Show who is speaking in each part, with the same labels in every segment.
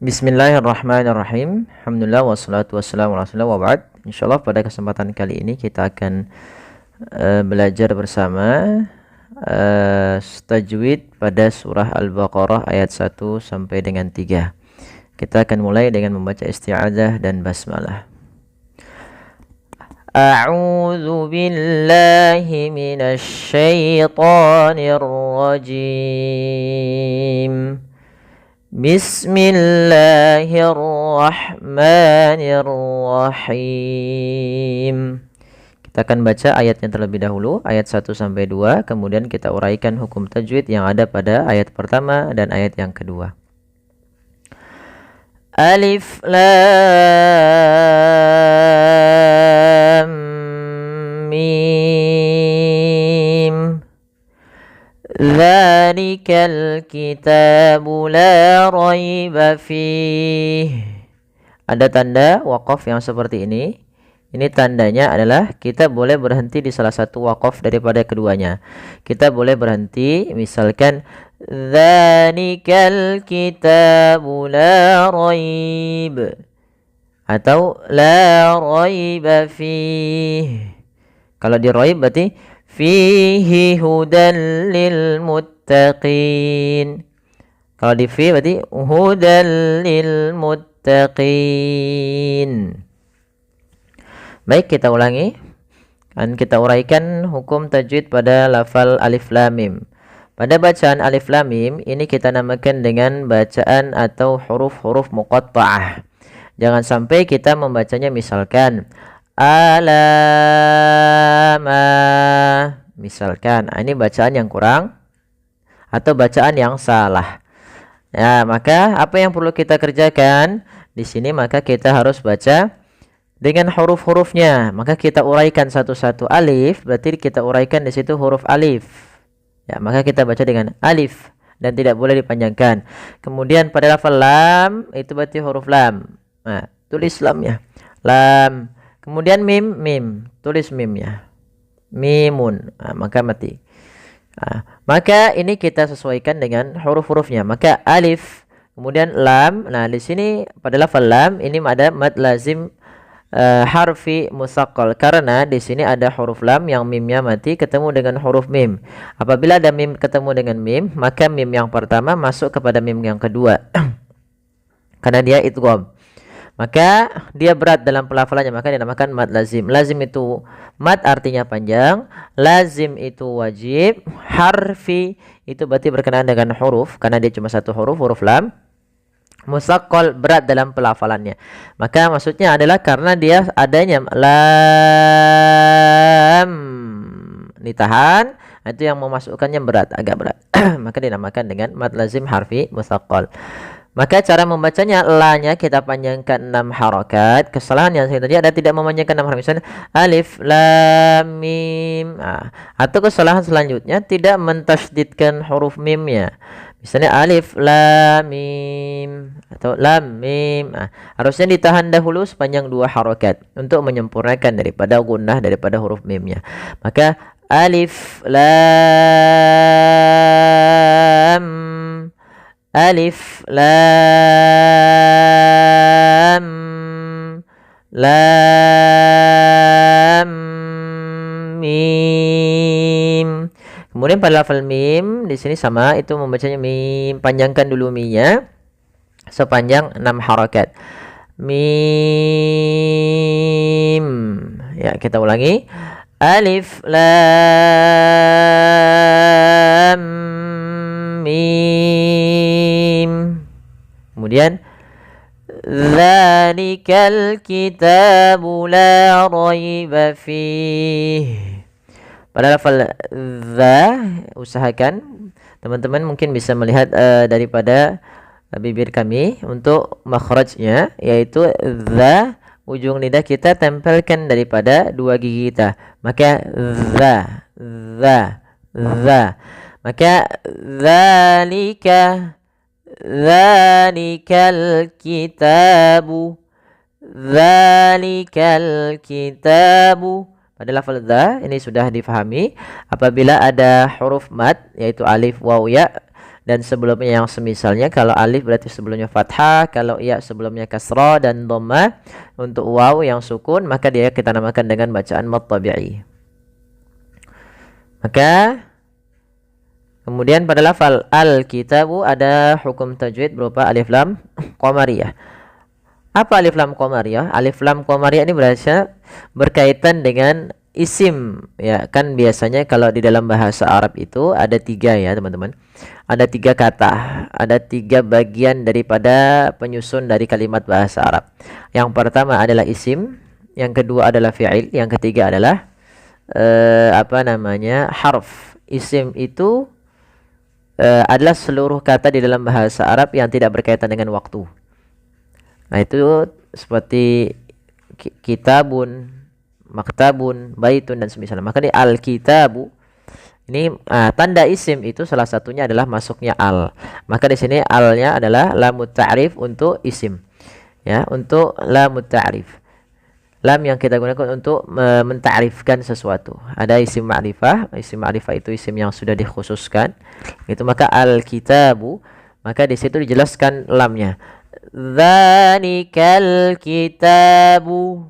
Speaker 1: Bismillahirrahmanirrahim. Alhamdulillah wassalatu wassalamu ala rasulillah wa ba'd. Insyaallah pada kesempatan kali ini kita akan belajar bersama tajwid pada surah Al-Baqarah ayat 1 sampai dengan 3. Kita akan mulai dengan membaca isti'adzah dan basmalah. A'udzu billahi minasy syaithanir rajim. Bismillahirrahmanirrahim. Kita akan baca ayatnya terlebih dahulu, ayat 1 sampai 2, kemudian kita uraikan hukum tajwid yang ada pada ayat pertama dan ayat yang kedua. Alif lam mim. Dzalikal kitabu la raiba fih. Ada tanda waqaf yang seperti ini. Ini tandanya adalah kita boleh berhenti di salah satu waqaf daripada keduanya. Kita boleh berhenti misalkan dzalikal kitabu la raib atau la raiba fih. Kalau di raib berarti fihi hudan lil muttaqin. Kalau di fi berarti hudan lil muttaqin. Baik, kita ulangi. Dan kita uraikan hukum tajwid pada lafal alif lam mim. Pada bacaan alif lam mim ini kita namakan dengan bacaan atau huruf-huruf muqatta'ah. Jangan sampai kita membacanya misalkan alama, misalkan ini bacaan yang kurang atau bacaan yang salah. Ya, maka apa yang perlu kita kerjakan di sini? Maka kita harus baca dengan huruf-hurufnya. Maka kita uraikan satu-satu. Alif berarti kita uraikan di situ huruf alif. Ya, maka kita baca dengan alif dan tidak boleh dipanjangkan. Kemudian pada lafal lam itu berarti huruf lam. Nah, tulis lamnya. Lam. Kemudian mim, tulis mimnya, mimun, maka mati. Maka ini kita sesuaikan dengan huruf-hurufnya. Maka alif, kemudian lam. Nah, di sini pada lafal lam ini ada mad lazim harfi musaqqal, karena di sini ada huruf lam yang mimnya mati ketemu dengan huruf mim. Apabila ada mim ketemu dengan mim, maka mim yang pertama masuk kepada mim yang kedua, karena dia idgham. Maka dia berat dalam pelafalannya, maka dinamakan mad lazim. Lazim itu mad artinya panjang, lazim itu wajib, harfi itu berarti berkenaan dengan huruf karena dia cuma satu huruf, huruf lam. Musaqqal berat dalam pelafalannya. Maka maksudnya adalah karena dia adanya lam ditahan, itu yang memasukkannya berat, agak berat. Maka dinamakan dengan mad lazim harfi musaqqal. Maka cara membacanya, la-nya kita panjangkan 6 harakat. Kesalahan yang saya tadi ada tidak memanjangkan 6 harakat. Misalnya alif lam mim. Atau kesalahan selanjutnya tidak mentasydidkan huruf mimnya. Misalnya alif lam mim atau lam mim. Harusnya ditahan dahulu sepanjang 2 harakat untuk menyempurnakan daripada gunnah daripada huruf mimnya. Maka alif lam, alif lam lam mim. Kemudian pada lafal mim di sini sama, itu membacanya mim, panjangkan dulu mi-nya sepanjang 6 harakat. Mim. Ya, kita ulangi. Alif lam mim. Kemudian dzalikal kitabu la raiba fih. Pada lafal dza, usahakan teman-teman mungkin bisa melihat daripada bibir kami untuk makhrajnya, yaitu dza, ujung lidah kita tempelkan daripada 2 gigi kita. Maka dza, maka dzalikal kitabu. Pada lafal dza ini sudah difahami. Apabila ada huruf mad yaitu alif, waw, ya, dan sebelumnya yang semisalnya. Kalau alif berarti sebelumnya fathah, kalau ya sebelumnya kasrah dan dhammah. Untuk waw yang sukun maka dia kita namakan dengan bacaan mad tabi'i. Maka kemudian pada lafal al-kitabu ada hukum tajwid berupa alif lam qamariyah. Apa alif lam qamariyah? Alif lam qamariyah ini berkaitan dengan isim, ya kan. Biasanya kalau di dalam bahasa Arab itu ada 3 ya teman-teman. Ada 3 kata, ada 3 bagian daripada penyusun dari kalimat bahasa Arab. Yang pertama adalah isim, yang kedua adalah fi'il, yang ketiga adalah harf. Isim itu adalah seluruh kata di dalam bahasa Arab yang tidak berkaitan dengan waktu. Nah, itu seperti kitabun, maktabun, baitun dan semisalnya. Maka di al-kitabu ini tanda isim itu salah satunya adalah masuknya al. Maka di sini alnya adalah lamut ta'rif untuk isim. Ya, untuk lamut ta'rif. Lam yang kita gunakan untuk mentarifkan sesuatu. Ada isim ma'rifah. Isim ma'rifah itu isim yang sudah dikhususkan. Itu maka al-kitabu, maka di situ dijelaskan lamnya. Dzalikal kitabu.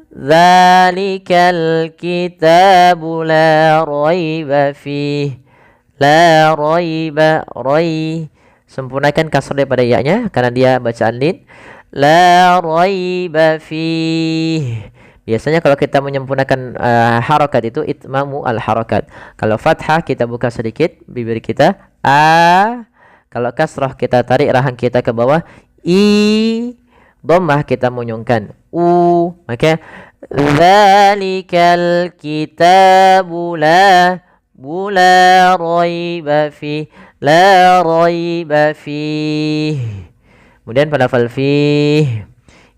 Speaker 1: Dzalikal kitabu la raiba fih. La raiba sempurnakan kasrah daripada ya-nya karena dia bacaan lid. La raiba fih. Biasanya kalau kita menyempurnakan harakat itu itmamu al harakat. Kalau fathah kita buka sedikit bibir kita Kalau kasrah kita tarik rahang kita ke bawah. Dhammah kita munyungkan Maka dzalikal kitabu la raiba fih. La raiba fih. Kemudian pada lafal fih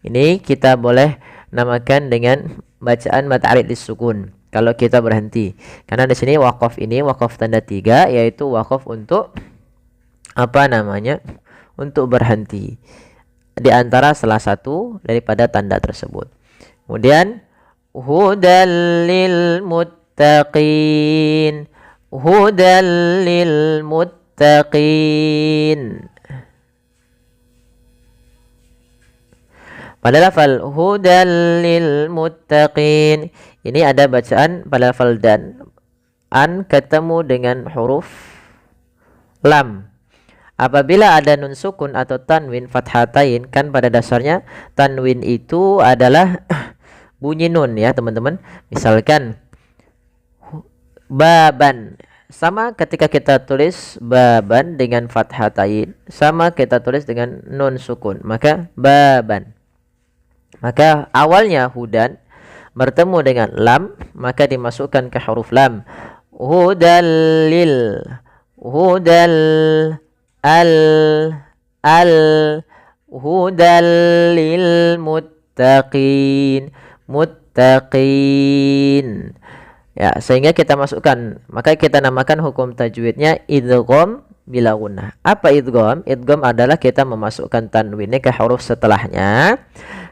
Speaker 1: ini kita boleh namakan dengan bacaan mad arid lisukun kalau kita berhenti. Karena di sini waqaf ini waqaf tanda 3, yaitu waqaf untuk untuk berhenti di antara salah satu daripada tanda tersebut. Kemudian hudal lil muttaqin. Hudal lil muttaqin. Pada lafal hudal lil muttaqin ini ada bacaan pada lafal dan an ketemu dengan huruf lam. Apabila ada nun sukun atau tanwin fathatain, kan pada dasarnya tanwin itu adalah bunyi nun ya teman-teman. Misalkan baban, sama ketika kita tulis baban dengan fathatain, sama kita tulis dengan nun sukun, maka baban. Maka awalnya hudan bertemu dengan lam, maka dimasukkan ke huruf lam. Hudal hudal lil muttaqin. Ya, sehingga kita masukkan, maka kita namakan hukum tajwidnya idgham bila gunnah. Apa idgham? Idgham adalah kita memasukkan tanwinnya ke huruf setelahnya.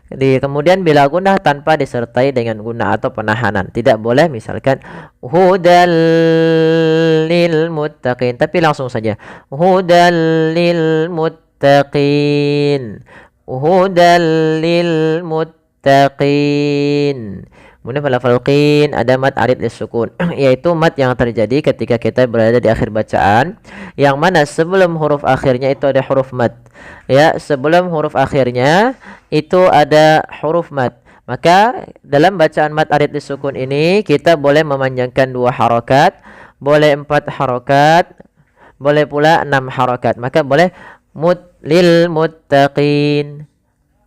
Speaker 1: Kemudian bila gunnah tanpa disertai dengan gunnah atau penahanan. Tidak boleh misalkan hudal lil muttaqin, tapi langsung saja hudal lil muttaqin. Hudal lil muttaqin. Kemudian pada lafal qin ada mad arid lisukun, yaitu mad yang terjadi ketika kita berada di akhir bacaan, yang mana sebelum huruf akhirnya itu ada huruf mad. Ya, sebelum huruf akhirnya itu ada huruf mad. Maka dalam bacaan mad arid lisukun ini kita boleh memanjangkan 2 harakat, boleh 4 harakat, boleh pula 6 harakat. Maka boleh lil muttaqin,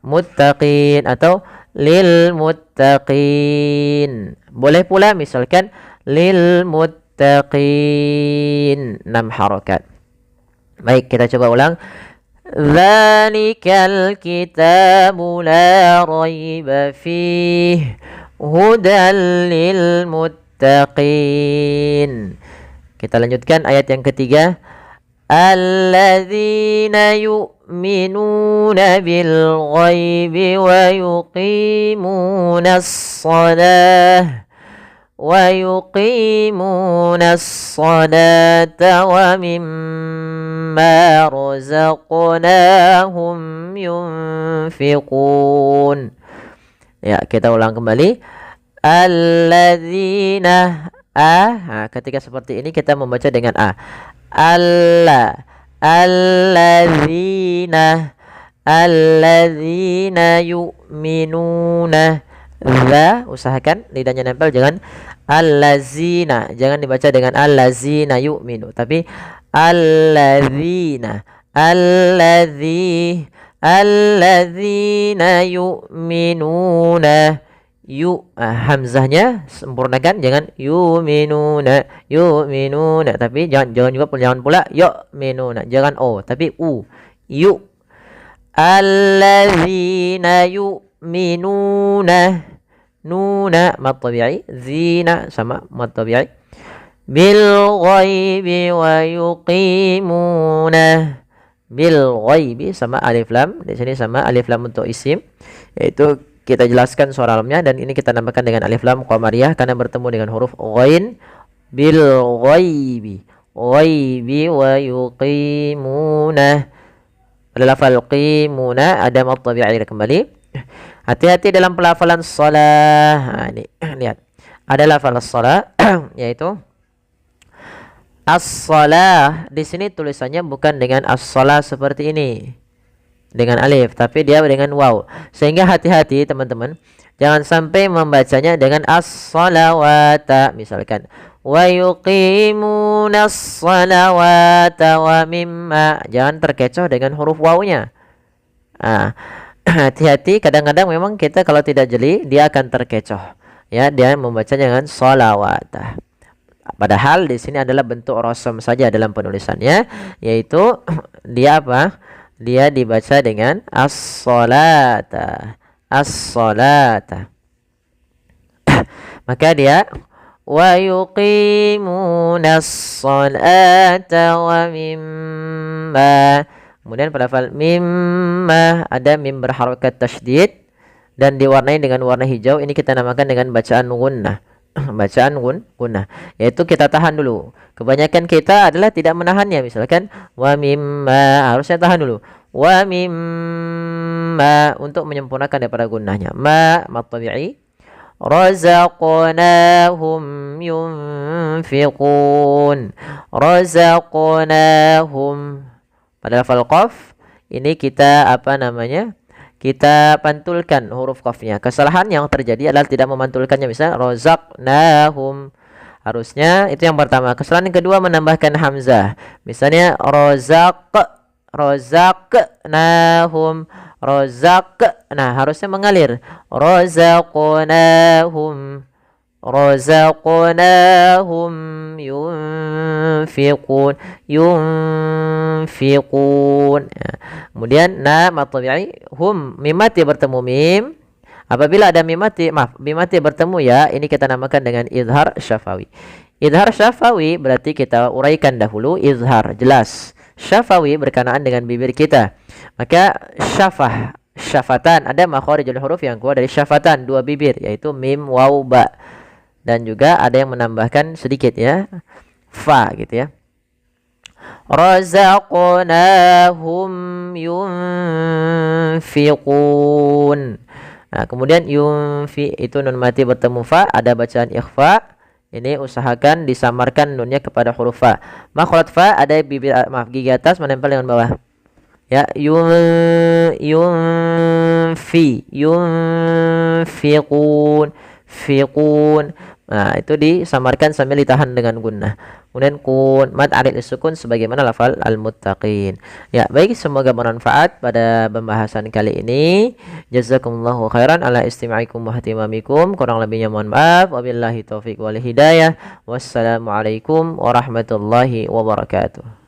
Speaker 1: muttaqin atau lil muttaqin. Boleh pula misalkan lil muttaqin 6 harakat. Baik, kita coba ulang. Dzalikal kitabu la raiba fih hudal lil muttaqin. Kita lanjutkan ayat yang ketiga. Alladzina yu'minuna bil ghaibi wa yuqimunas shalah ويقيمون الصلاة ومما رزقناهم ينفقون. Ya, kita ulang kembali. Alladzina nah, ketika seperti ini kita membaca dengan a. Alladzina yu'minuna. Usahakan lidahnya nempel, jangan allazina, jangan dibaca dengan allazina yu'minu, tapi alladzina yu'minuna. Hamzahnya sempurnakan, jangan yu'minuna, tapi jangan pula yu'minuna, jangan o tapi u. Alladzina yu'minuna, nuna mad tabi'i, zina sama mad tabi'i, bil ghaibi wa yuqimuna, bil ghaibi sama alif lam, di sini sama alif lam untuk isim, yaitu kita jelaskan suara lamnya, dan ini kita namakan dengan alif lam qamariyah karena bertemu dengan huruf ghain. Bil ghaibi wa yuqimuna. Pada lafal qimuna ada mad tabi'i kembali. Hati-hati dalam pelafalan shalah. Ini lihat. Ada lafal shalah yaitu as-shalah. Di sini tulisannya bukan dengan as-shalah seperti ini dengan alif, tapi dia dengan waw. Sehingga hati-hati teman-teman, jangan sampai membacanya dengan as-salawata misalkan. Wa yuqimunas salawata wa mimma. Jangan terkecoh dengan huruf wawnya. Hati-hati, kadang-kadang memang kita kalau tidak jeli dia akan terkecoh. Ya, dia membaca dengan salawata. Padahal di sini adalah bentuk rosam saja dalam penulisannya, yaitu dia apa? Dia dibaca dengan as-salata. Maka dia wa yuqimunas salata wa mimma. Kemudian pada lafal mimma ada mim berharokat tasydid dan diwarnai dengan warna hijau. Ini kita namakan dengan bacaan gunnah. Bacaan gunnah, yaitu kita tahan dulu. Kebanyakan kita adalah tidak menahannya. Misalkan wa mimma, harusnya tahan dulu. Wa mimma untuk menyempurnakan daripada gunnahnya. Ma tabi'i. Razaqnahum yunfiqun. Razaqnahum. Pada lafal qaf ini kita kita pantulkan huruf qafnya. Kesalahan yang terjadi adalah tidak memantulkannya. Misalnya razaqnahum, harusnya itu yang pertama. Kesalahan yang kedua menambahkan hamzah. Misalnya razaqnahum, nah harusnya mengalir. Razaqnahum yunfiqun. Kemudian na tabi'i, hum mimati bertemu mim. Apabila ada mimati bertemu ya, ini kita namakan dengan izhar syafawi. Izhar syafawi berarti kita uraikan dahulu izhar jelas. Syafawi berkenaan dengan bibir kita. Maka syafatan, ada makharijul huruf yang keluar dari syafatan, dua bibir, yaitu mim, waw, ba. Dan juga ada yang menambahkan sedikit ya, fa gitu ya. Razaqnahum yunfiqun. Nah, kemudian itu nun mati bertemu fa, ada bacaan ikhfa. Ini usahakan disamarkan nunnya kepada huruf fa. Makhraj fa ada bibir gigi atas menempel dengan bawah. Ya, fiqun. Nah, itu disamarkan sambil ditahan dengan gunnah. Kemudian kun mad arid sukun sebagaimana lafal al-muttaqin. Ya, baik, semoga bermanfaat pada pembahasan kali ini. Jazakumullahu khairan ala istima'ikum wa ihtimamikum. Kurang lebihnya mohon maaf. Wabillahi taufik wal hidayah. Wassalamualaikum warahmatullahi wabarakatuh.